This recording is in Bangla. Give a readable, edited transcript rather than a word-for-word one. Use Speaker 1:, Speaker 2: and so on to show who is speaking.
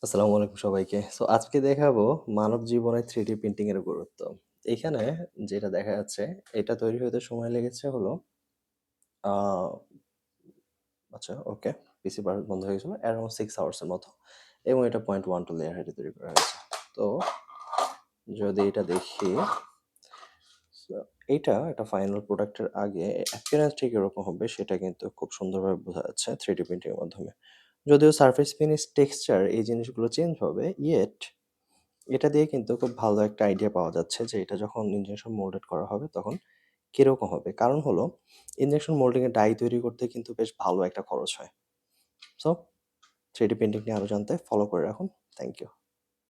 Speaker 1: আসসালামু আলাইকুম সবাইকে। আজকে দেখাবো মানব জীবনে 3D প্রিন্টিং এর গুরুত্ব। এখানে যেটা দেখা যাচ্ছে এটা তৈরি হতে সময় লেগেছে হলো আ আচ্ছা ওকে। পিসি বন্ধ হয়ে গেছিল। অ্যারাউন্ড 6 আওয়ার্স এর মতো এবং এটা 0.12 লেয়ার হেডে তৈরি করা হয়েছে। তো যদি এটা দেখি সো এইটা একটা ফাইনাল প্রোডাক্ট এর আগে অ্যাপিয়ারেন্স ঠিক এরকম হবে সেটা কিন্তু খুব সুন্দরভাবে বোঝা যাচ্ছে 3D প্রিন্টিং এর মাধ্যমে। যদিও সারফেস ফিনিশ, টেক্সচার এই জিনিসগুলো চেঞ্জ হবে, ইয়েট এটা দিয়ে কিন্তু খুব ভালো একটা আইডিয়া পাওয়া যাচ্ছে যে এটা যখন ইনজেকশন মোল্ডেড করা হবে তখন কিরকম হবে। কারণ হলো ইনজেকশন মোল্ডিং এ ডাই তৈরি করতে কিন্তু বেশ ভালো একটা খরচ হয়। সো 3D প্রিন্টিং নিয়ে আরো জানতে ফলো করে রাখুন। Thank you.